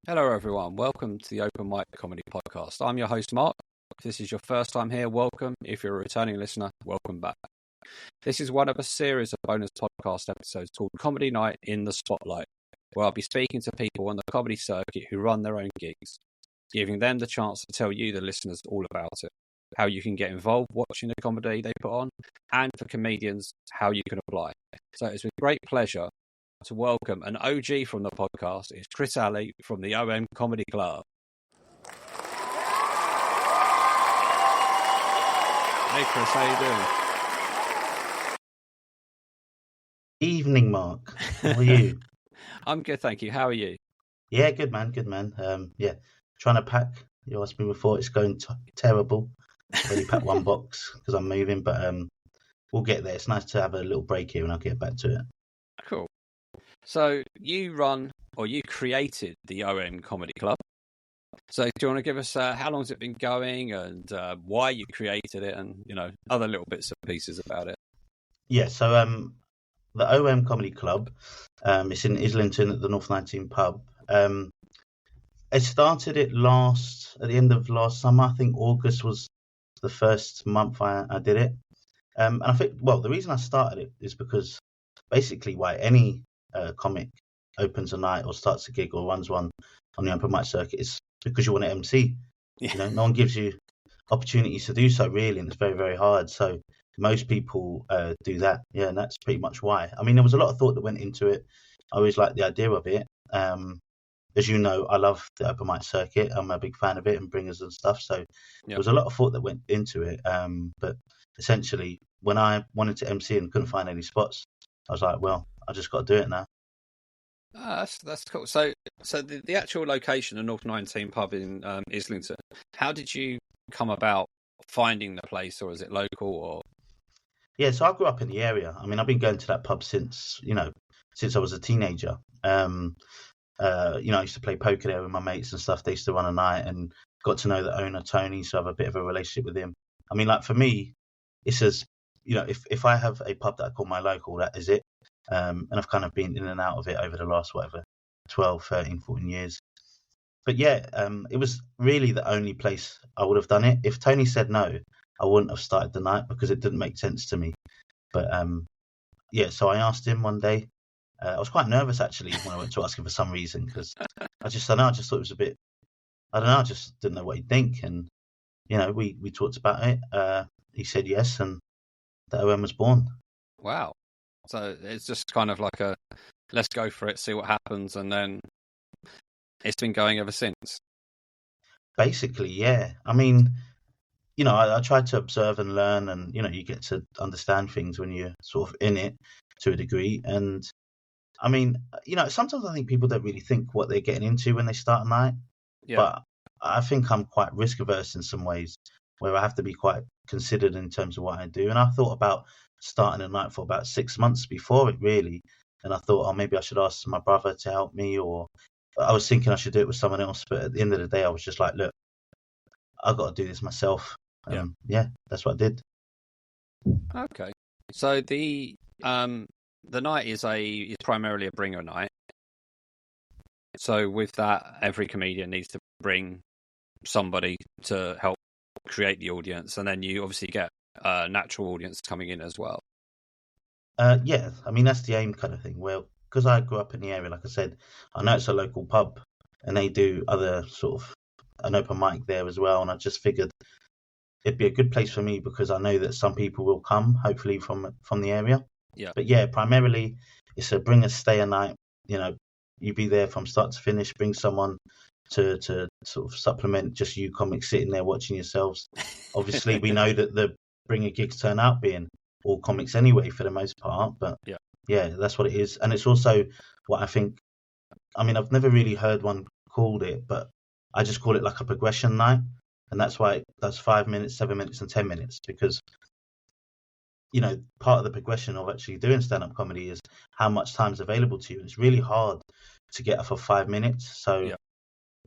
Hello, everyone. Welcome to the Open Mic Comedy Podcast. I'm your host, Mark. If this is your first time here, welcome. If you're a returning listener, welcome back. This is one of a series of bonus podcast episodes called Comedy Night in the Spotlight, where I'll be speaking to people on the comedy circuit who run their own gigs, giving them the chance to tell you, the listeners, all about it, how you can get involved watching the comedy they put on, and for comedians, how you can apply. So it's with great pleasure to welcome an OG from the podcast. It's Chris Alley from the OM Comedy Club. Hey Chris, how you doing? Evening, Mark. How are you? I'm good, thank you. How are you? Yeah, good man, good man. Trying to pack. You asked me before. It's going terrible. I've only packed one box because I'm moving, but we'll get there. It's nice to have a little break here, and I'll get back to it. Cool. So you created the OM Comedy Club. So do you want to give us how long has it been going and why you created it, and other little bits and pieces about it? Yeah. So the OM Comedy Club, it's in Islington at the North 19 pub. I started it at the end of last summer. I think August was the first month I did it. And I think, the reason I started it is because basically why any comic opens a night or starts a gig or runs one on the open mic circuit is because you want to MC. Yeah. No one gives you opportunities to do so, really, and it's very, very hard. So most people do that. Yeah, and that's pretty much why. I mean, there was a lot of thought that went into it. I always liked the idea of it. As you know, I love the open mic circuit. I'm a big fan of it and bringers and stuff. So there was a lot of thought that went into it. But essentially, when I wanted to MC and couldn't find any spots, I was like, well, I just got to do it now. That's cool. So the actual location, the North 19 pub in Islington, how did you come about finding the place, or is it local? Or yeah, so I grew up in the area. I mean, I've been going to that pub since I was a teenager. I used to play poker there with my mates and stuff. They used to run a night and got to know the owner, Tony, so I have a bit of a relationship with him. I mean, like for me, it's as, if I have a pub that I call my local, that is it. And I've kind of been in and out of it over the last, 12, 13, 14 years. But yeah, it was really the only place I would have done it. If Tony said no, I wouldn't have started the night because it didn't make sense to me. But so I asked him one day. I was quite nervous actually when I went to ask him for some reason because I just thought it was a bit, I just didn't know what he'd think. And, we talked about it. He said yes, and the OM was born. Wow. So it's just kind of like a, let's go for it, see what happens, and then it's been going ever since. Basically, yeah. I mean, I try to observe and learn, and, you get to understand things when you're sort of in it to a degree. And I mean, sometimes I think people don't really think what they're getting into when they start a night. Yeah. But I think I'm quite risk averse in some ways where I have to be quite considered in terms of what I do. And I thought about starting a night for about 6 months before it, really. And I thought, maybe I should ask my brother to help me, or I was thinking I should do it with someone else. But at the end of the day, I was just like, look, I've got to do this myself. Yeah, that's what I did. Okay. So the night is primarily a bringer night. So with that, every comedian needs to bring somebody to help create the audience, and then you obviously get a natural audience coming in as well. Yeah, I mean, that's the aim kind of thing. Well, because I grew up in the area, like I said, I know it's a local pub and they do other sort of an open mic there as well. And I just figured it'd be a good place for me because I know that some people will come, hopefully from the area. Yeah. But yeah, primarily it's a bring a stay a night. You be there from start to finish, bring someone to sort of supplement just you comics sitting there watching yourselves. Obviously, we know that the bringer gigs turn out being all comics anyway for the most part, but yeah, that's what it is. And it's also what I think, I mean, I've never really heard one called it, but I just call it like a progression night. And that's why that's 5 minutes, 7 minutes and 10 minutes, because, part of the progression of actually doing stand-up comedy is how much time's available to you. And it's really hard to get off of 5 minutes. So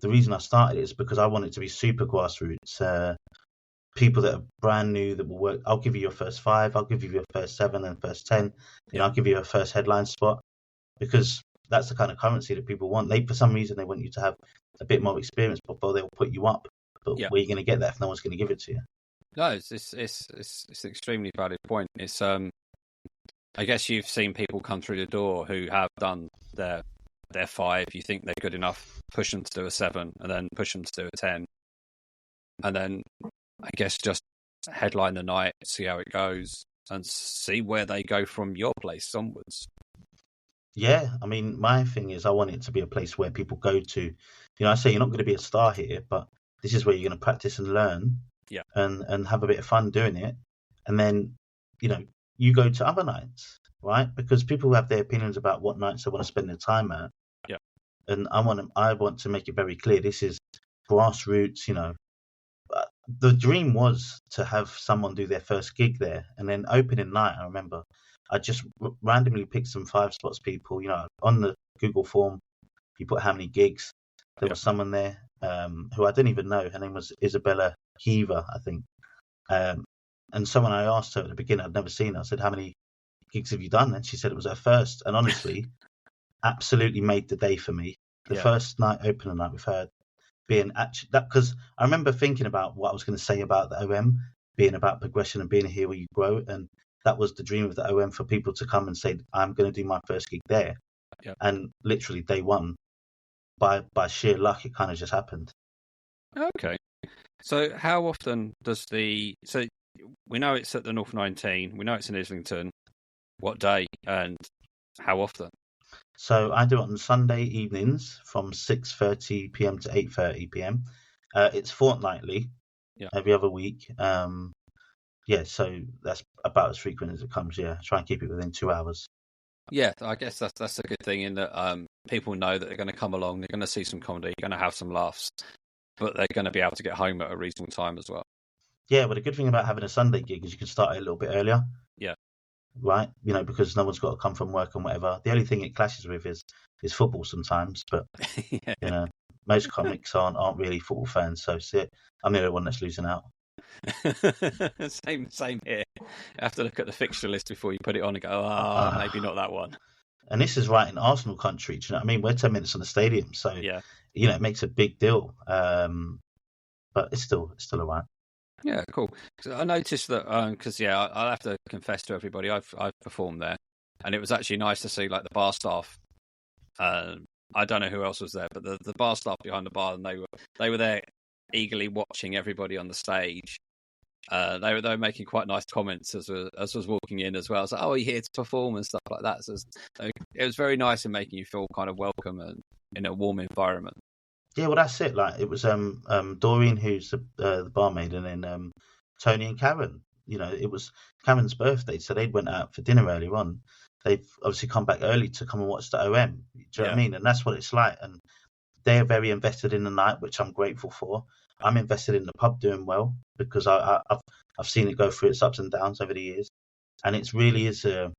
the reason I started it is because I want it to be super grassroots. People that are brand new that will work. I'll give you your first 5. I'll give you your first 7 and first 10. I'll give you a first headline spot, because that's the kind of currency that people want. For some reason, they want you to have a bit more experience before they'll put you up. But Yeah. where are you going to get that if no one's going to give it to you? No, it's an extremely valid point. It's I guess you've seen people come through the door who have done their 5. You think they're good enough, push them to do a 7, and then push them to do a 10, and then I guess just headline the night, see how it goes, and see where they go from your place onwards. Yeah, I mean, my thing is I want it to be a place where people go to. You know, I say you're not going to be a star here, but this is where you're going to practice and learn, Yeah, and have a bit of fun doing it, and then you go to other nights, right? Because people have their opinions about what nights they want to spend their time at. Yeah, and I want to make it very clear. This is grassroots. The dream was to have someone do their first gig there, and then opening night. I remember I just randomly picked some 5 spots people. On the Google form, you put how many gigs. There was someone there who I didn't even know. Her name was Isabella Heaver, I think. And someone I asked her at the beginning, I'd never seen her. I said, "How many gigs have you done?" And she said it was her first. And honestly, absolutely made the day for me. The first night, opening night with her, being actually that, because I remember thinking about what I was going to say about the OM being about progression and being here where you grow, and that was the dream of the OM, for people to come and say, "I'm going to do my first gig there," and literally day one, by sheer luck, it kind of just happened. Okay. So how often does so we know it's at the North 19, we know it's in Islington. What day and how often? So I do it on Sunday evenings from 6:30 p.m. to 8:30 p.m. It's fortnightly, every other week. So that's about as frequent as it comes. Yeah, try and keep it within 2 hours. Yeah, I guess that's a good thing, in that people know that they're going to come along, they're going to see some comedy, going to have some laughs, but they're going to be able to get home at a reasonable time as well. Yeah, but the good thing about having a Sunday gig is you can start a little bit earlier. Yeah. Right, because no one's got to come from work and whatever. The only thing it clashes with is football sometimes, but most comics aren't really football fans, so I'm the only one that's losing out. Same here. I have to look at the fixture list before you put it on and go, maybe not that one. And this is right in Arsenal country. Do you know what I mean? We're 10 minutes on the stadium, so it makes a big deal. But it's still all right. Yeah, cool. So I noticed that because I'll have to confess to everybody, I've performed there, and it was actually nice to see like the bar staff. I don't know who else was there, but the bar staff behind the bar, and they were there eagerly watching everybody on the stage. They were making quite nice comments as I was walking in as well. I was like, "Oh, are you here to perform?" and stuff like that. So it was very nice in making you feel kind of welcome and in a warm environment. Yeah, well, that's it. Like, it was Doreen, who's the barmaid, and then Tony and Karen. It was Karen's birthday, so they went out for dinner earlier on. They've obviously come back early to come and watch the OM. Do you know what I mean? And that's what it's like. And they are very invested in the night, which I'm grateful for. I'm invested in the pub doing well, because I've seen it go through its ups and downs over the years, and it really is the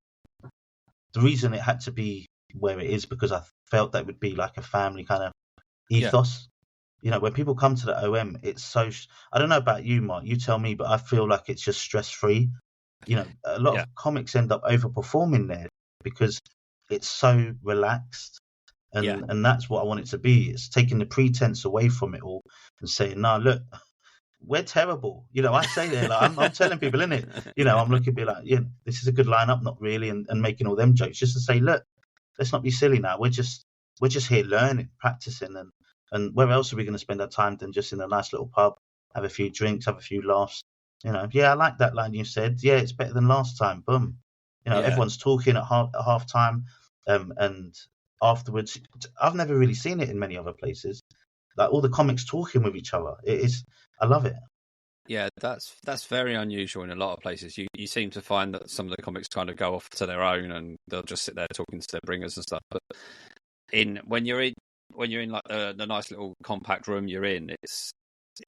reason it had to be where it is, because I felt that would be like a family kind of ethos. When people come to the OM, it's so. I don't know about you, Mark. You tell me, but I feel like it's just stress free. A lot of comics end up overperforming there because it's so relaxed, and that's what I want it to be. It's taking the pretense away from it all and saying, "No, look, we're terrible." I say that, like, I'm telling people in it. I'm looking at be like, this is a good lineup, not really, and making all them jokes just to say, look, let's not be silly now. We're just here learning, practicing, and where else are we going to spend our time than just in a nice little pub, have a few drinks, have a few laughs. I like that line you said. Yeah, it's better than last time. Boom. Everyone's talking at half time, and afterwards. I've never really seen it in many other places. Like, all the comics talking with each other. I love it. Yeah, that's very unusual in a lot of places. You seem to find that some of the comics kind of go off to their own and they'll just sit there talking to their bringers and stuff. But when you're in like the nice little compact room you're in, it's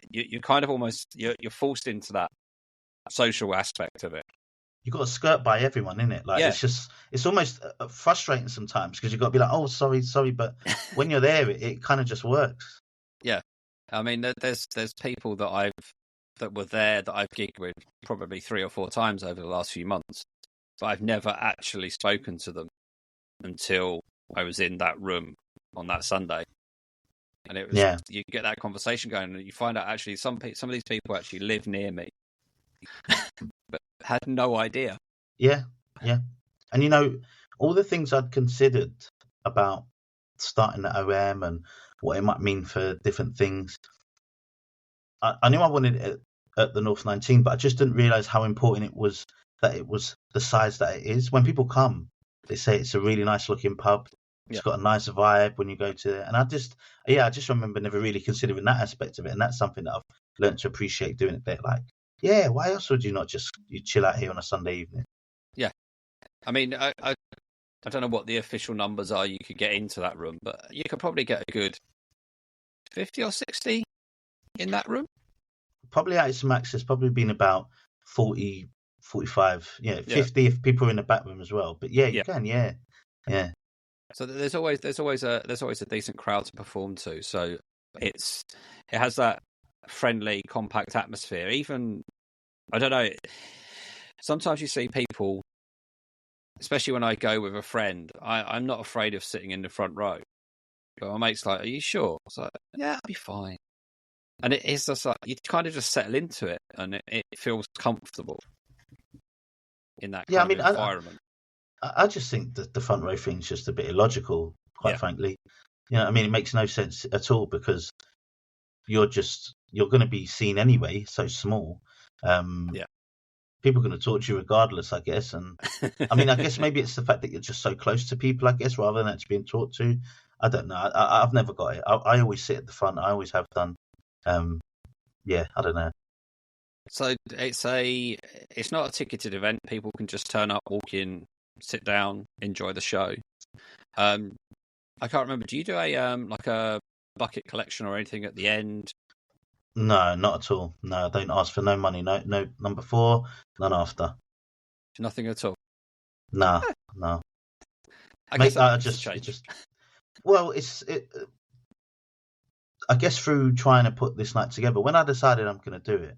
you kind of almost you're forced into that social aspect of it. You've got to skirt by everyone, innit? Like, it's almost frustrating sometimes, because you've got to be like, oh, sorry, but when you're there, it kind of just works. Yeah, I mean, there's people that were there that I've gigged with probably 3 or 4 times over the last few months, but I've never actually spoken to them until I was in that room on that Sunday, and it was you get that conversation going, and you find out actually some of these people actually live near me, but had no idea. Yeah, and all the things I'd considered about starting at OM and what it might mean for different things. I knew I wanted it at the North 19, but I just didn't realise how important it was that it was the size that it is. When people come, they say it's a really nice looking pub. It's got a nice vibe when you go to it. And I just remember never really considering that aspect of it. And that's something that I've learned to appreciate doing it there. Like, why else would you not just chill out here on a Sunday evening? Yeah. I mean, I don't know what the official numbers are you could get into that room, but you could probably get a good 50 or 60 in that room. Probably at its max, it's probably been about 40, 45, 50 if people are in the back room as well. But you can, yeah. So there's always a decent crowd to perform to. So it has that friendly, compact atmosphere. Even, I don't know, sometimes you see people, especially when I go with a friend, I'm not afraid of sitting in the front row. But my mate's like, "Are you sure?" I was like, "Yeah, I'll be fine." And it's just like you kind of just settle into it, and it feels comfortable in that kind of environment. I just think that the front row thing's just a bit illogical, quite frankly. I mean, it makes no sense at all because you're going to be seen anyway, so small. People are going to talk to you regardless, I guess. And I mean, I guess maybe it's the fact that you're just so close to people, I guess, rather than actually being talked to. I don't know. I've never got it. I always sit at the front. I always have done. I don't know. So it's not a ticketed event. People can just turn up, walk in, sit down, enjoy the show. I can't remember. Do you do a bucket collection or anything at the end? No, not at all. No, I don't ask for no money. No, number 4, none after. Nothing at all. No. I guess I guess through trying to put this night together, when I decided I'm going to do it,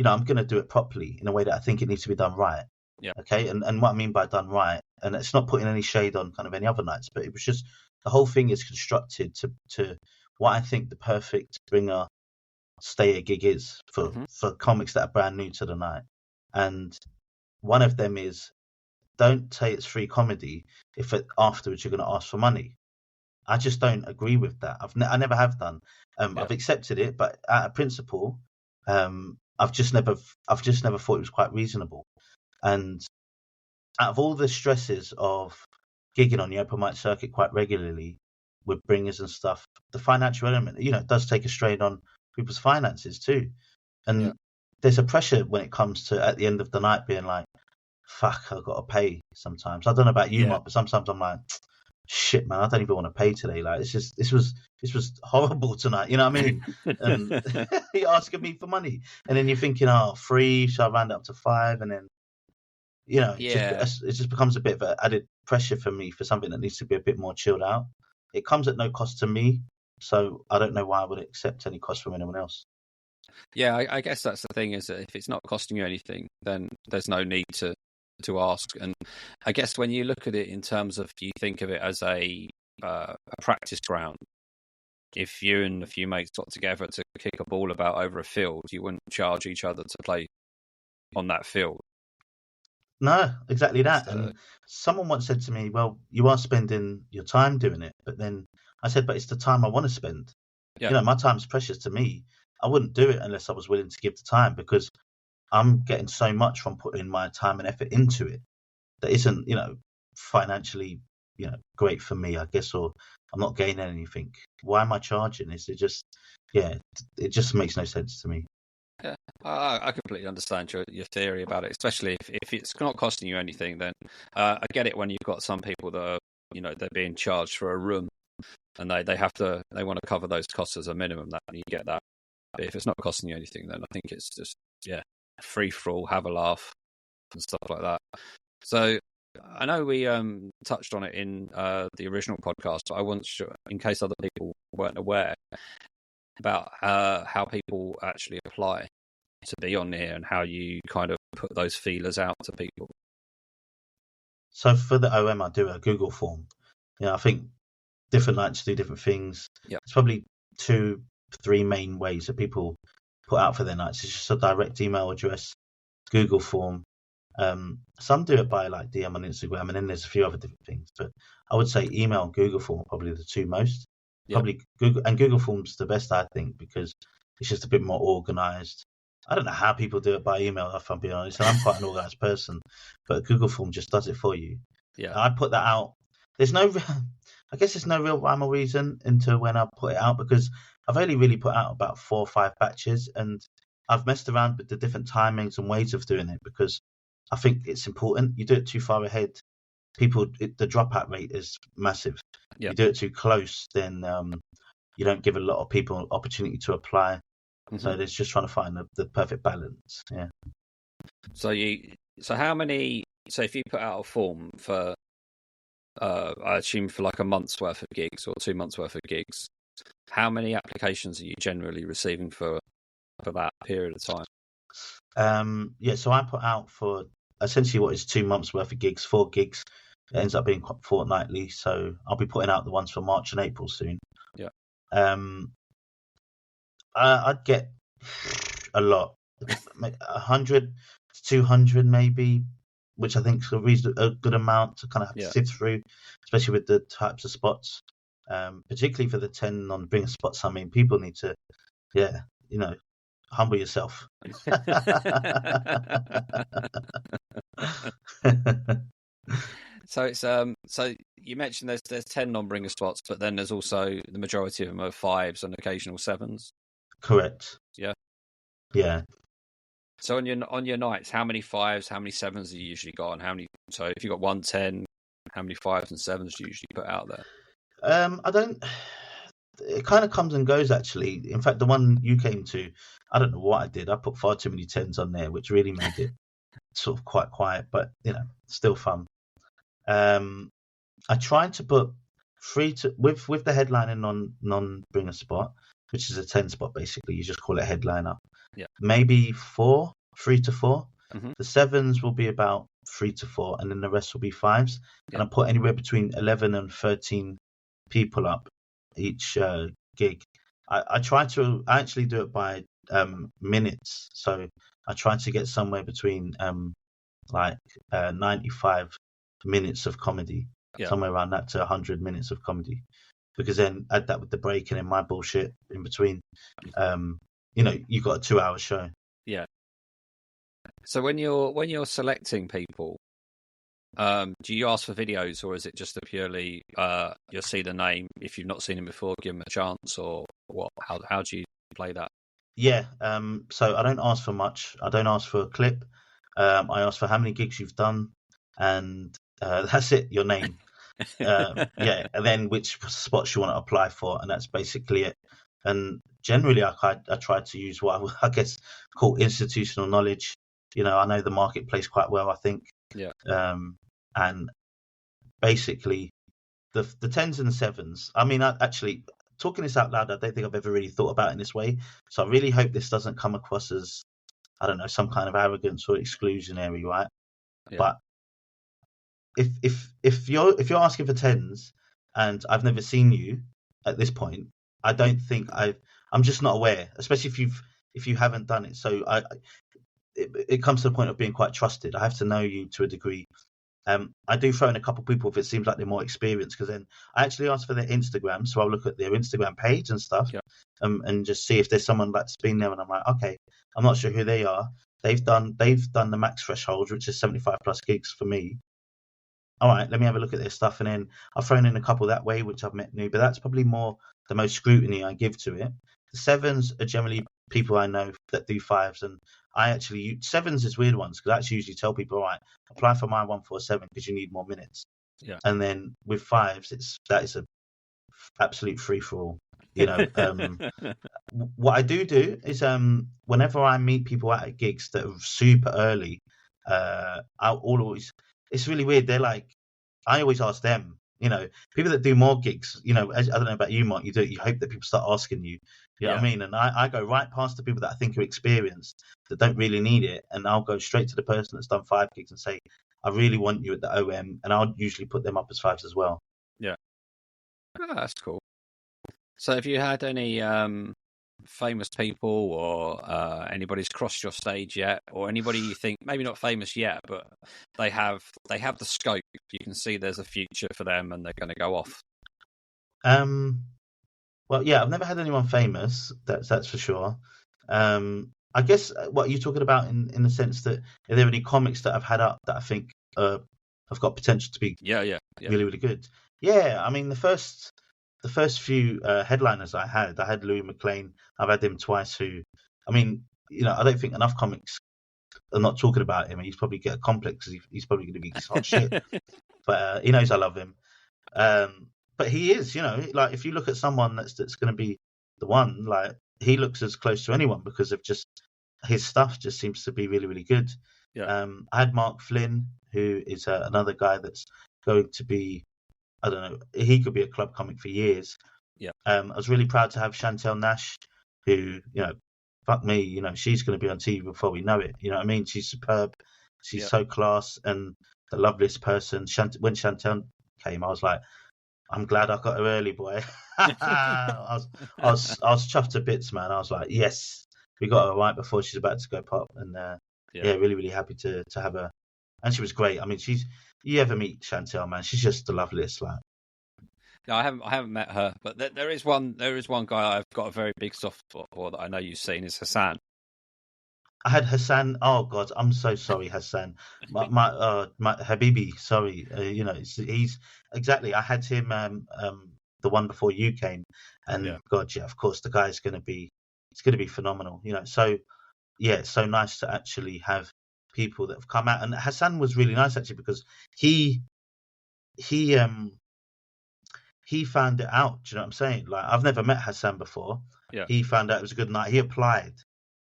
I'm going to do it properly in a way that I think it needs to be done right. Yeah. Okay. And what I mean by done right, and it's not putting any shade on kind of any other nights, but it was just the whole thing is constructed to what I think the perfect bringer stay gig is for comics that are brand new to the night. And one of them is, don't say it's free comedy if afterwards you're going to ask for money. I just don't agree with that. I never have done. I've accepted it, but out of principle, I've just never thought it was quite reasonable. And out of all the stresses of gigging on the open mic circuit quite regularly with bringers and stuff, the financial element, it does take a strain on people's finances too. And there's a pressure when it comes to at the end of the night being like, fuck, I've got to pay sometimes. I don't know about you, Mark, but sometimes I'm like, shit, man, I don't even want to pay today. Like, it's just, this was horrible tonight. You know what I mean? And you're asking me for money. And then you're thinking, free, so I round it up to 5. And then, it just becomes a bit of an added pressure for me for something that needs to be a bit more chilled out. It comes at no cost to me. So I don't know why I would accept any cost from anyone else. Yeah, I guess that's the thing, is that if it's not costing you anything, then there's no need to ask. And I guess when you look at it in terms of, you think of it as a practice ground. If you and a few mates got together to kick a ball about over a field, you wouldn't charge each other to play on that field. No, exactly that. And someone once said to me, well, you are spending your time doing it. But then I said, but it's the time I want to spend. Yeah. My time's precious to me. I wouldn't do it unless I was willing to give the time, because I'm getting so much from putting my time and effort into it that isn't, financially, great for me, I guess, or I'm not gaining anything. Why am I charging? Is it just, it just makes no sense to me. Yeah, I completely understand your theory about it, especially if it's not costing you anything. Then I get it when you've got some people that are, they're being charged for a room, and they want to cover those costs as a minimum. That you get that. But if it's not costing you anything, then I think it's just free for all, have a laugh and stuff like that. So I know we touched on it in the original podcast, but I wasn't sure, in case other people weren't aware, about how people actually apply to be on here and how you kind of put those feelers out to people. So for the OM, I do a Google form. I think different nights do different things. Yeah. It's probably 2-3 main ways that people put out for their nights. It's just a direct email address, Google form. Some do it by like DM on Instagram, and then there's a few other different things. But I would say email and Google form are probably the two most. Yeah. Probably Google form's the best, I think, because it's just a bit more organized. I don't know how people do it by email, if I'm being honest. And I'm quite an organized person, but Google form just does it for you. Yeah. I put that out. I guess there's no real rhyme or reason into when I put it out, because I've only really put out about 4 or 5 batches, and I've messed around with the different timings and ways of doing it, because I think it's important. You do it too far ahead, the dropout rate is massive. Yeah. You do it too close, then you don't give a lot of people an opportunity to apply. Mm-hmm. So it's just trying to find the perfect balance. Yeah. So if you put out a form for, I assume for like a month's worth of gigs or 2 months worth of gigs, how many applications are you generally receiving for that period of time? So I put out for essentially what is 2 months worth of gigs, 4 gigs. It ends up being quite fortnightly. So I'll be putting out the ones for March and April soon. Yeah. I'd get a lot, 100 to 200 maybe, which I think is a good amount to kind of have to sift through, especially with the types of spots, particularly for the 10 non-bringer spots. I mean, people need to, humble yourself. So it's so you mentioned there's 10 non-bringer spots, but then there's also the majority of them are 5s and occasional 7s. Correct. Yeah. Yeah. So on your nights, how many 5s, how many 7s do you usually got, and how many? So if you got 110, how many 5s and 7s do you usually put out there? I don't. It kind of comes and goes, actually. In fact, the one you came to, I don't know what I did. I put far too many 10s on there, which really made it sort of quite quiet, but still fun. I tried to put with the headliner non-bringer spot, which is a 10 spot basically. You just call it headliner. Yeah. Maybe 3 to 4. Mm-hmm. The 7s will be about 3 to 4, and then the rest will be 5s. Yeah. And I put anywhere between 11 and 13 people up each gig. I actually do it by minutes. So I try to get somewhere between 95 minutes of comedy, somewhere around that to 100 minutes of comedy, because then add that with the break and then my bullshit in between. You got a 2-hour show. Yeah. So when you're selecting people, do you ask for videos, or is it just a purely you'll see the name, if you've not seen him before, give him a chance, or what? How do you play that? Yeah. So I don't ask for much. I don't ask for a clip. I ask for how many gigs you've done, and that's it. Your name. And then which spots you want to apply for, and that's basically it. And generally, I try to use what I guess call institutional knowledge. I know the marketplace quite well, I think. Yeah. And basically, the 10s and 7s. I mean, actually, talking this out loud, I don't think I've ever really thought about it in this way. So I really hope this doesn't come across as, I don't know, some kind of arrogance or exclusionary, right? Yeah. But if you're asking for 10s and I've never seen you at this point, I don't think I'm just not aware, especially if you haven't done it. So it comes to the point of being quite trusted. I have to know you to a degree. I do throw in a couple of people if it seems like they're more experienced, because then I actually ask for their Instagram, so I'll look at their Instagram page and stuff, and just see if there's someone that's been there, and I'm like, okay, I'm not sure who they are. They've done the max threshold, which is 75 plus gigs for me. All right, let me have a look at their stuff, and then I've thrown in a couple that way, which I've met new, but that's probably more the most scrutiny I give to it. The 7s are generally people I know that do 5s, and I actually use 7s as weird ones, because I actually usually tell people, all right, apply for my 147 because you need more minutes. Yeah. And then with 5s, that is a absolute free for all. What I do is whenever I meet people at gigs that are super early, it's really weird. They're like, I always ask them. People that do more gigs, I don't know about you, Mark, you hope that people start asking you. You know what I mean? And I go right past the people that I think are experienced, that don't really need it, and I'll go straight to the person that's done 5 gigs and say, I really want you at the OM, and I'll usually put them up as 5s as well. Yeah. Oh, that's cool. So have you had any famous people or anybody's crossed your stage yet, or anybody you think maybe not famous yet, but they have the scope? You can see there's a future for them, and they're going to go off. Well, yeah, I've never had anyone famous. That's for sure. I guess what are you talking about in the sense that are there any comics that I've had up that I think have got potential to be Yeah. really, really good? Yeah, I mean the first few headliners I had Louis McClean. I've had him twice. Who, I mean, I don't think enough comics are not talking about him. He's probably get a complex because he's probably going to be hot shit. But he knows I love him. But he is, like if you look at someone that's going to be the one, like he looks as close to anyone because of just his stuff just seems to be really, really good. Yeah. I had Mark Flynn, who is another guy that's going to be, I don't know, he could be a club comic for years. Yeah. I was really proud to have Chantel Nash, who, fuck me, she's going to be on TV before we know it. You know what I mean? She's superb. She's so class and the loveliest person. When Chantel came, I was like, I'm glad I got her early, boy. I was chuffed to bits, man. I was like, yes, we got her right before she's about to go pop, and really, really happy to have her. And she was great. I mean, you ever meet Chantel, man? She's just the loveliest, like. No, I haven't met her, but there is one guy I've got a very big soft spot for that I know you've seen is Hasan. I had Hasan. Oh God, I'm so sorry, Hasan. My Habibi. Sorry, he's exactly. I had him the one before you came, and God, yeah, of course, the guy's going to be phenomenal. So yeah, it's so nice to actually have people that have come out, and Hasan was really nice actually because he found it out. Do you know what I'm saying? Like I've never met Hasan before. Yeah. He found out it was a good night. He applied.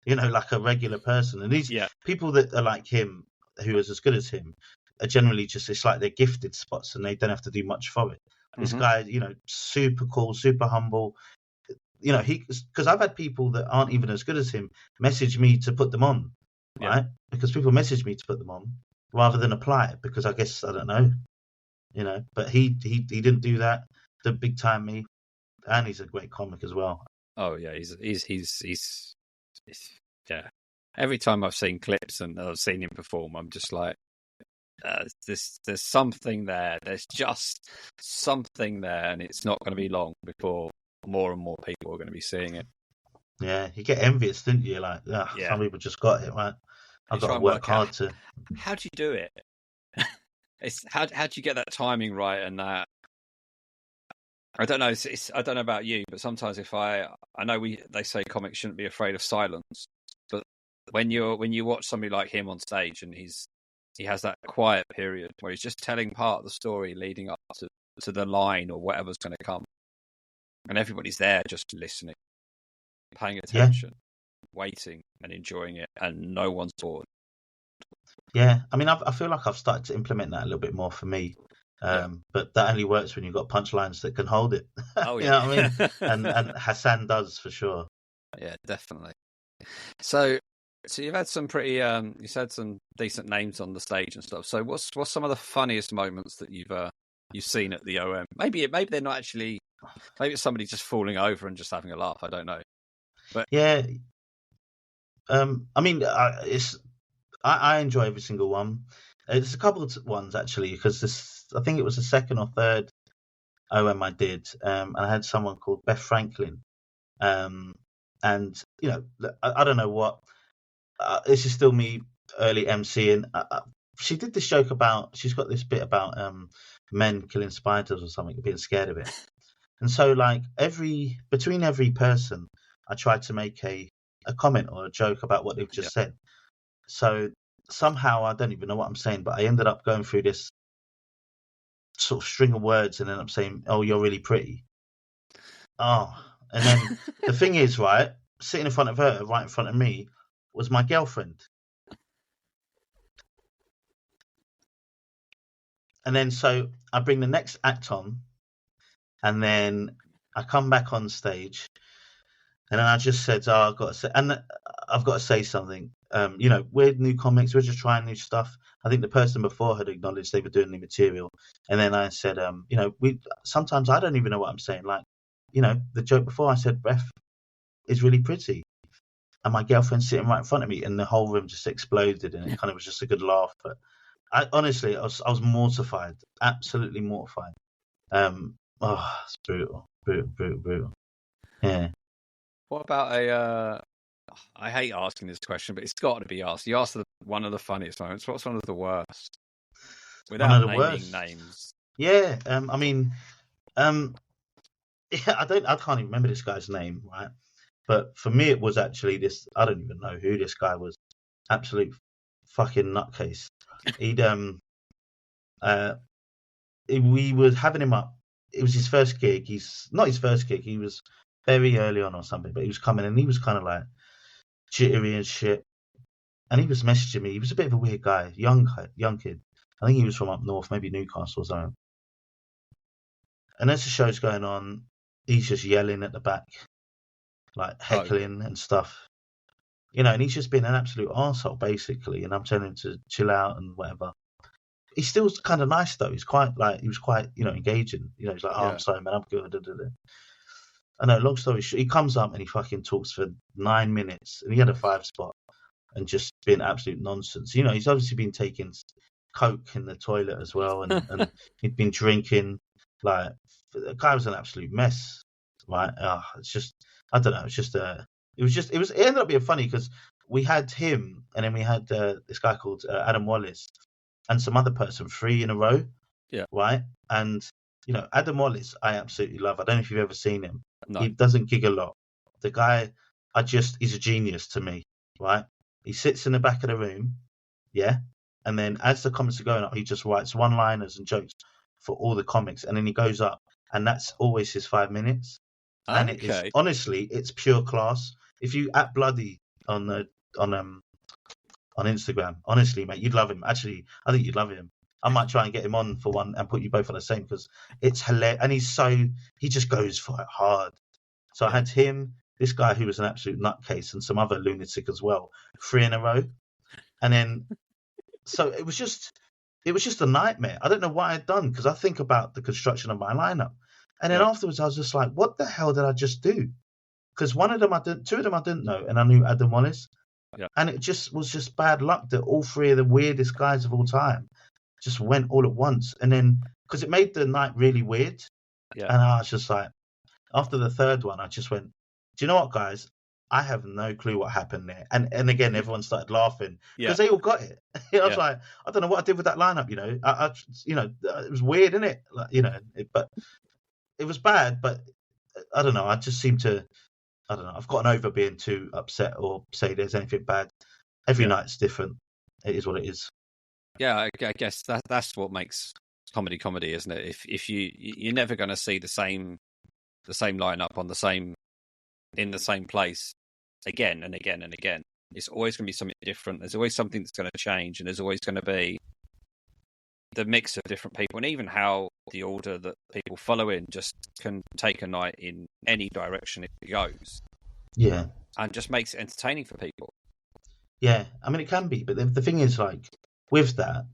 Like a regular person. And these people that are like him, who is as good as him, are generally just, it's like they're gifted spots and they don't have to do much for it. This guy, super cool, super humble. Because I've had people that aren't even as good as him message me to put them on, right? Because people message me to put them on rather than apply because I guess, I don't know, but he didn't do that. The big time me. And he's a great comic as well. Oh yeah, he's yeah. Every time I've seen clips and I've seen him perform, I'm just like, there's something there. There's just something there, and it's not going to be long before more and more people are going to be seeing it. Yeah, you get envious, didn't you? Like, some people just got it, right? I've got to work hard to. How do you do it? How do you get that timing right and that? I don't know. I don't know about you, but sometimes I know they say comics shouldn't be afraid of silence, but when you watch somebody like him on stage and he has that quiet period where he's just telling part of the story leading up to the line or whatever's going to come, and everybody's there just listening, paying attention, waiting, and enjoying it, and no one's bored. Yeah, I mean, I feel like I've started to implement that a little bit more for me. But that only works when you've got punchlines that can hold it. Oh, yeah. You know what I mean? And Hasan does for sure. Yeah, definitely. So you've had some pretty, you said some decent names on the stage and stuff. So what's some of the funniest moments that you've seen at the OM? Maybe they're not actually. Maybe it's somebody just falling over and just having a laugh. I don't know. But yeah, I mean, I enjoy every single one. There's a couple of ones actually because I think it was the second or third OM I did, and I had someone called Beth Franklin, and I don't know what. This is still me early MCing. She did this joke about she's got this bit about men killing spiders or something, being scared of it, and so like between every person, I tried to make a comment or a joke about what they've just said. So somehow I don't even know what I'm saying, but I ended up going through this sort of string of words and then I'm saying, "Oh, you're really pretty." Oh, and then the thing is, right, sitting in front of her, right in front of me, was my girlfriend. And then so I bring the next act on, and then I come back on stage, and then I just said, "Oh, I've got to say something." we're new comics, we're just trying new stuff. I think the person before had acknowledged they were doing new material, and then I said, we sometimes I don't even know what I'm saying. Like, the joke before I said, "Ref is really pretty," and my girlfriend's sitting right in front of me, and the whole room just exploded, and it kind of was just a good laugh. But I honestly, I was mortified, absolutely mortified. It's brutal, brutal, brutal, brutal. Yeah. What about I hate asking this question, but it's got to be asked. You asked one of the funniest moments. What's one of the worst? One of Without the naming worst. names. Yeah. Yeah, I can't even remember this guy's name, right? But for me, it was actually this. I don't even know who this guy was. Absolute fucking nutcase. We were having him up. It was his first gig. He's not his first gig. He was very early on or something, but he was coming and he was kind of like jittery and shit. And he was messaging me. He was a bit of a weird guy, young kid. I think he was from up north, maybe Newcastle or something. And as the show's going on, he's just yelling at the back, like heckling and stuff. And he's just been an absolute arsehole, basically. And I'm telling him to chill out and whatever. He's still kind of nice, though. He was quite, engaging. He's like, I'm sorry, man, I'm good. I know, long story short, he comes up and he fucking talks for 9 minutes. And he had a 5 spot and just been absolute nonsense. He's obviously been taking coke in the toilet as well. And he'd been drinking. Like, the guy was an absolute mess, right? It's just, I don't know. It's just, it ended up being funny because we had him and then we had this guy called Adam Wallace and some other person 3 in a row. Yeah. Right. And, Adam Wallace, I absolutely love. I don't know if you've ever seen him. No. He doesn't gig a lot. The guy, he's a genius to me. Right. He sits in the back of the room. Yeah. And then as the comments are going up, he just writes one-liners and jokes for all the comics. And then he goes up and that's always his 5 minutes. Okay. And it is, honestly, it's pure class. If you at Bloody on Instagram, honestly, mate, you'd love him. Actually, I think you'd love him. I might try and get him on for one and put you both on the same because it's hilarious. And he just goes for it hard. So I had him, this guy who was an absolute nutcase, and some other lunatic as well, 3 in a row. And then, so it was just a nightmare. I don't know what I had done because I think about the construction of my lineup. And then afterwards, I was just like, what the hell did I just do? Because two of them I didn't know, and I knew Adam Wallace. Yeah. And it was just bad luck that all 3 of the weirdest guys of all time just went all at once. And then, because it made the night really weird. Yeah. And I was just like, after the 3rd one, I just went, do you know what, guys? I have no clue what happened there. And again, everyone started laughing because they all got it. I was like, I don't know what I did with that lineup, it was weird, innit? But it was bad, but I don't know. I just seem to, I don't know. I've gotten over being too upset or say there's anything bad. Every night's different. It is what it is. Yeah, I guess that's what makes comedy, isn't it? If you're never going to see the same lineup in the same place again and again and again. It's always going to be something different. There's always something that's going to change, and there's always going to be the mix of different people, and even how the order that people follow in just can take a night in any direction it goes. Yeah. And just makes it entertaining for people. Yeah, I mean, it can be, but the thing is, like, with that,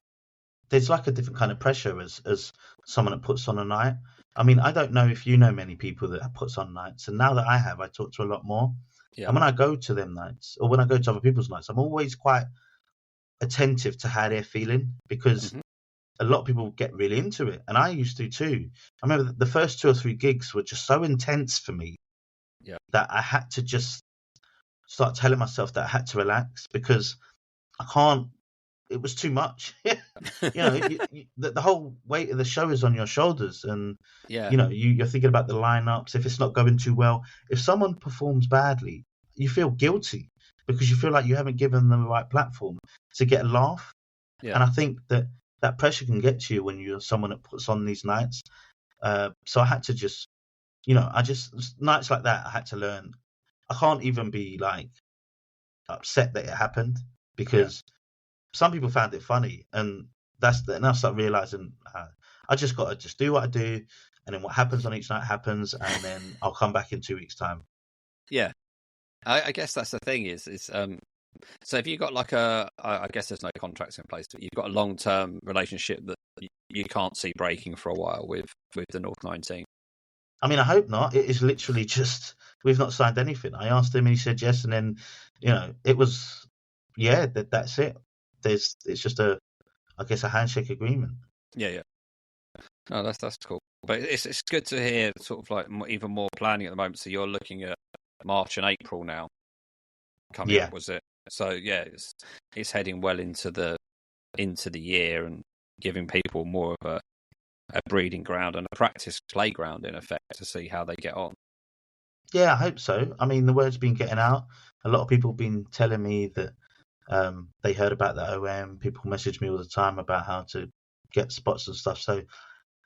there's like a different kind of pressure as someone that puts on a night. I mean, I don't know if you know many people that puts on nights, and now that I have, I talk to a lot more. Yeah. And when I go to them nights, or when I go to other people's nights, I'm always quite attentive to how they're feeling, because a lot of people get really into it, and I used to too. I remember the first 2 or 3 gigs were just so intense for me that I had to just start telling myself that I had to relax, because I can't. It was too much. The whole weight of the show is on your shoulders, and you're thinking about the lineups. If it's not going too well, if someone performs badly, you feel guilty because you feel like you haven't given them the right platform to get a laugh. Yeah. And I think that pressure can get to you when you're someone that puts on these nights. So I had to just, nights like that, I had to learn. I can't even be like upset that it happened, because some people found it funny, and and I start realizing I just got to just do what I do, and then what happens on each night happens, and then I'll come back in 2 weeks' time. Yeah, I guess that's the thing is So if you've got like I guess there's no contracts in place, but you've got a long-term relationship that you can't see breaking for a while with the North 19. I mean, I hope not. It is literally just, we've not signed anything. I asked him and he said yes. And then, it was, that's it. It's just I guess a handshake agreement. Yeah. Oh, that's cool. But it's good to hear sort of like even more planning at the moment. So you're looking at March and April now coming up, was it? So yeah, it's heading well into the year and giving people more of a breeding ground and a practice playground in effect to see how they get on. Yeah, I hope so. I mean, the word's been getting out. A lot of people have been telling me that they heard about the OM. People message me all the time about how to get spots and stuff. So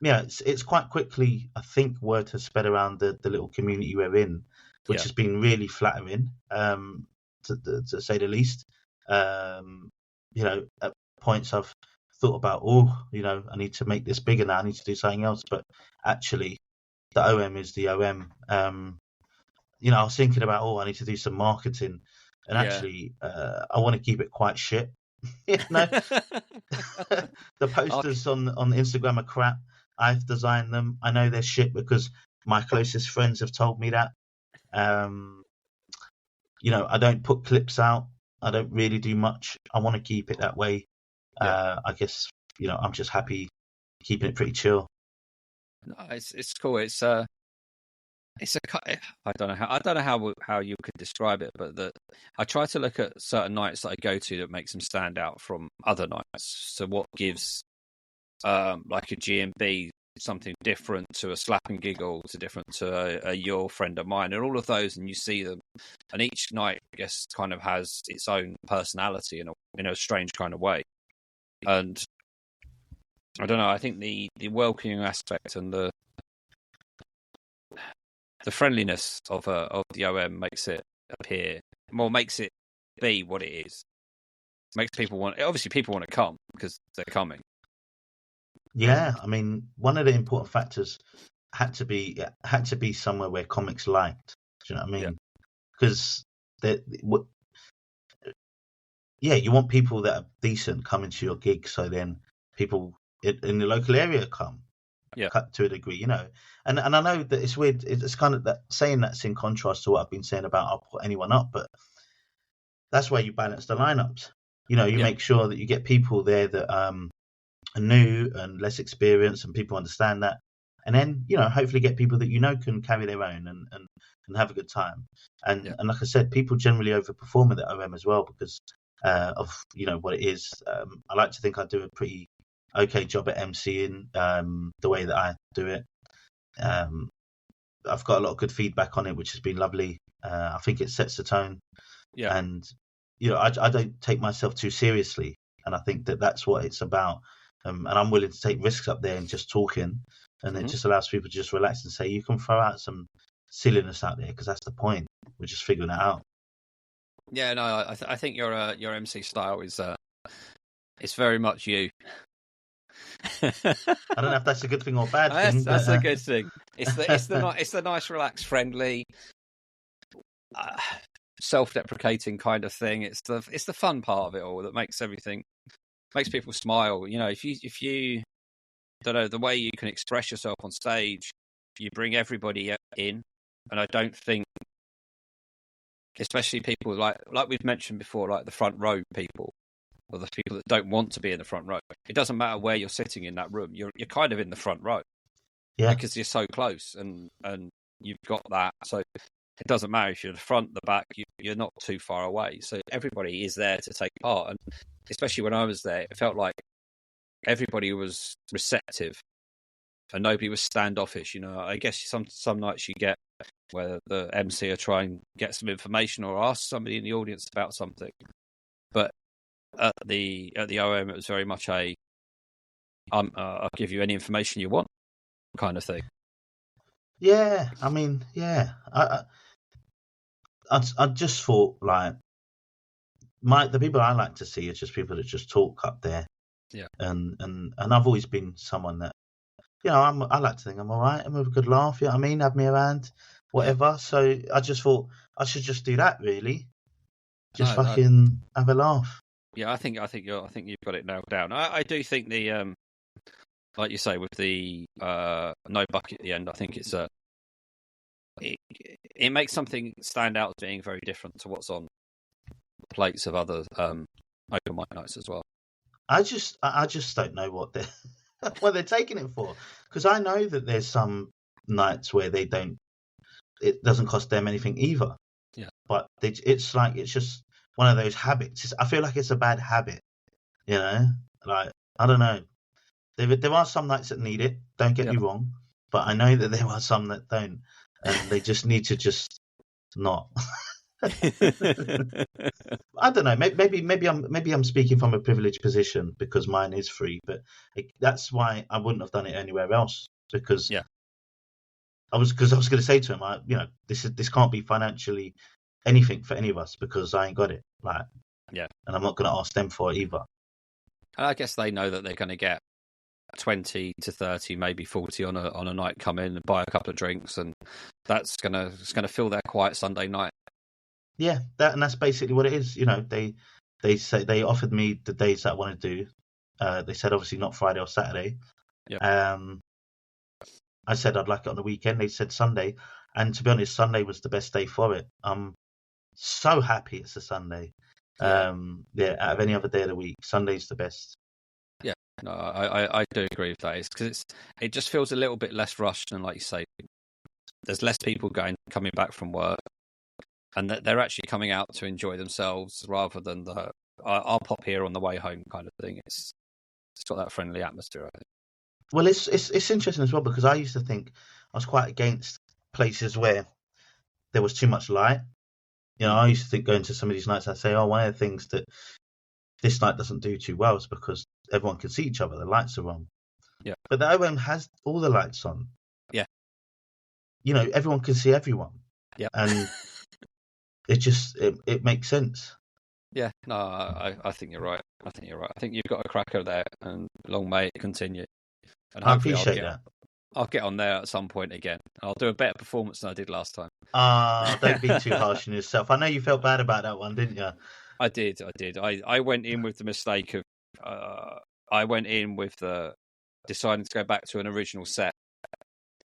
yeah, it's quite quickly, I think, word has spread around the little community we're in, which has been really flattering, to say the least. At points I've thought about, I need to make this bigger now. I need to do something else. But actually, the OM is the OM. I was thinking about, I need to do some marketing. And actually, I want to keep it quite shit. The posters on Instagram are crap. I've designed them. I know they're shit because my closest friends have told me that. I don't put clips out. I don't really do much. I want to keep it that way. I guess, I'm just happy keeping it pretty chill. No, it's cool. I don't know how you could describe it, but I try to look at certain nights that I go to that makes them stand out from other nights. So what gives like a G&B something different to a slap and giggle, to different to a your friend of mine, and all of those, and you see them, and each night I guess kind of has its own personality in a strange kind of way. And I don't know, I think the welcoming aspect and the friendliness of the OM makes it be what it is. Makes people want to come because they're coming. Yeah, I mean, one of the important factors had to be somewhere where comics liked. Do you know what I mean? Because you want people that are decent coming to your gig, so then people in the local area come. To a degree, and I know that it's weird. It's kind of that saying that's in contrast to what I've been saying about I'll put anyone up, but that's where you balance the lineups. You make sure that you get people there that are new and less experienced, and people understand that, and then hopefully get people that can carry their own and have a good time. And like I said, people generally overperform at the OM as well because of what it is. I like to think I do a pretty okay job at MCing the way that I do it. I've got a lot of good feedback on it, which has been lovely. I think it sets the tone. And I don't take myself too seriously, and I think that that's what it's about. And I'm willing to take risks up there and just talking, and it just allows people to just relax and say, you can throw out some silliness out there because that's the point. We're just figuring it out. Yeah, no, I think your MC style is it's very much you. I don't know if that's a good thing or bad thing. That's a good thing. It's the nice, relaxed, friendly, self-deprecating kind of thing. It's the fun part of it all that makes people smile. If you don't know the way you can express yourself on stage, you bring everybody in, and I don't think, especially people like we've mentioned before, like the front row people, or the people that don't want to be in the front row. It doesn't matter where you're sitting in that room. You're kind of in the front row, because you're so close, and you've got that. So it doesn't matter if you're the front, the back. You're not too far away. So everybody is there to take part, and especially when I was there, it felt like everybody was receptive, and nobody was standoffish. I guess some nights you get where the MC are trying to get some information or ask somebody in the audience about something, but at the OM, it was very much I'll give you any information you want kind of thing. Yeah, I mean, yeah, I just thought like the people I like to see are just people that just talk up there. Yeah, and I've always been someone that I like to think I'm all right. I'm with a good laugh. You know what I mean? Have me around, whatever. So I just thought I should just do that really. just fucking have a laugh. Yeah, I think you've got it nailed down. I do think the like you say with the no bucket at the end. I think it makes something stand out as being very different to what's on the plates of other open mic nights as well. I just don't know what they're taking it for, because I know that there's some nights where it doesn't cost them anything either. Yeah, but it's just one of those habits. I feel like it's a bad habit, you know. Like, I don't know. There are some nights that need it. Don't get me wrong, but I know that there are some that don't, and they just need to just not. I don't know. Maybe I'm speaking from a privileged position because mine is free, but that's why I wouldn't have done it anywhere else. Because I was going to say to him, this can't be financially anything for any of us because I ain't got it. Like, and I'm not going to ask them for it either. And I guess they know that they're going to get 20 to 30, maybe 40 on a night, come in and buy a couple of drinks, and it's going to fill their quiet Sunday night. Yeah, that's basically what it is. You know, they say they offered me the days that I want to do. They said obviously not Friday or Saturday. Yeah. I said I'd like it on the weekend. They said Sunday, and to be honest, Sunday was the best day for it. I'm so happy it's a Sunday. Out of any other day of the week, Sunday's the best. Yeah, no, I do agree with that. It's because it just feels a little bit less rushed, and like you say, there's less people coming back from work, and that they're actually coming out to enjoy themselves rather than the I'll pop here on the way home kind of thing. It's got that friendly atmosphere, I think. Well, it's interesting as well, because I used to think I was quite against places where there was too much light. You know, I used to think going to some of these nights, I'd say, one of the things that this night doesn't do too well is because everyone can see each other. The lights are on. Yeah. But the OM has all the lights on. Yeah. You know, everyone can see everyone. Yeah. And it makes sense. Yeah. No, I think you're right. I think you've got a cracker there, and long may it continue. And I appreciate that. I'll get on there at some point again. I'll do a better performance than I did last time. Don't be too harsh on yourself. I know you felt bad about that one, didn't you? I did. I went in with the mistake of I went in with deciding to go back to an original set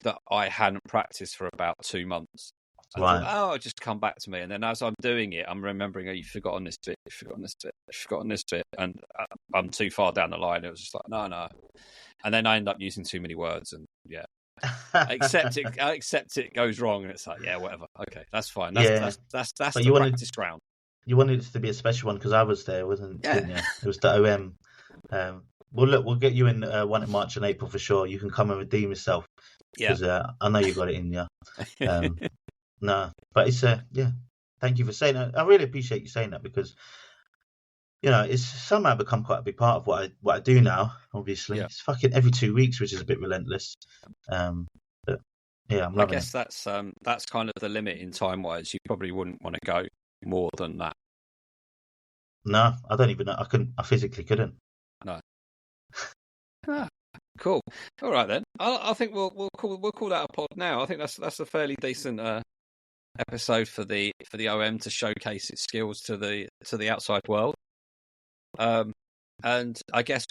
that I hadn't practiced for about 2 months. I thought, it'll just come back to me. And then as I'm doing it, I'm remembering, you've forgotten this bit, you've forgotten this bit. And I'm too far down the line. It was just like, no. And then I end up using too many words, and I accept it goes wrong, and it's like, whatever. Okay, that's fine. That's the practice ground. You wanted it to be a special one because I was there, didn't you? It was the OM. Well, look, we'll get you in one in March and April for sure. You can come and redeem yourself. Because I know you got it in you. No, but it's thank you for saying that. I really appreciate you saying that, because you know, it's somehow become quite a big part of what I do now. Obviously, it's fucking every 2 weeks, which is a bit relentless. But yeah, I'm loving it. I guess that's kind of the limit in time wise. You probably wouldn't want to go more than that. No, I don't even know. I physically couldn't. No. Cool. All right then. I think we'll call that a pod now. I think that's a fairly decent episode for the OM to showcase its skills to the outside world. And I guess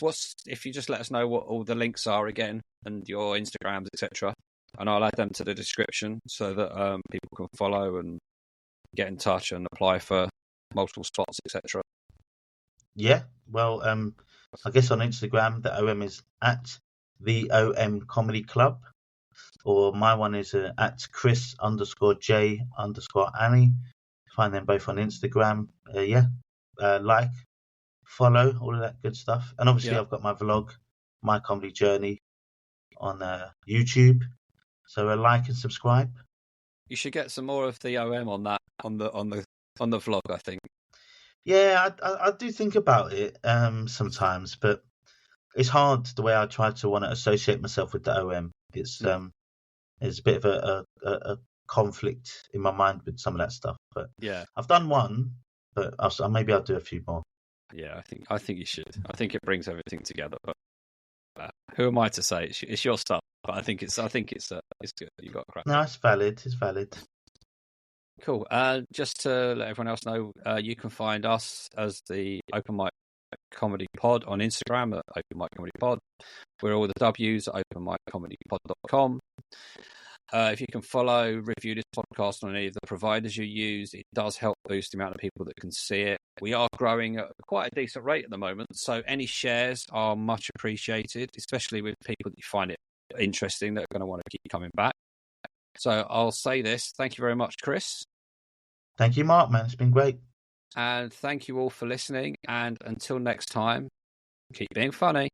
if you just let us know what all the links are again, and your Instagrams, etc., and I'll add them to the description so that people can follow and get in touch and apply for multiple spots, etc. Yeah, well, I guess on Instagram the OM is at the OM Comedy Club, or my one is at Chris_J_Annie. Find them both on Instagram. Like, follow, all of that good stuff. And obviously I've got my vlog, My Comedy Journey, on YouTube. So like and subscribe. You should get some more of the OM on that on the vlog, I think. Yeah, I do think about it sometimes, but it's hard the way I try to want to associate myself with the OM. It's a bit of a conflict in my mind with some of that stuff. But I've done one, but maybe I'll do a few more. Yeah, I think you should. I think it brings everything together. But who am I to say? It's your stuff. But I think it's good. You've got a crack. No, it's valid. It's valid. Cool. Just to let everyone else know, you can find us as the Open Mic Comedy Pod on Instagram at Open Mic Comedy Pod. We're all the W's at openmiccomedypod.com. If you can review this podcast on any of the providers you use, it does help boost the amount of people that can see it. We are growing at quite a decent rate at the moment, so any shares are much appreciated, especially with people that you find it interesting that are going to want to keep coming back. So I'll say this. Thank you very much, Chris. Thank you, Mark, man. It's been great. And thank you all for listening. And until next time, keep being funny.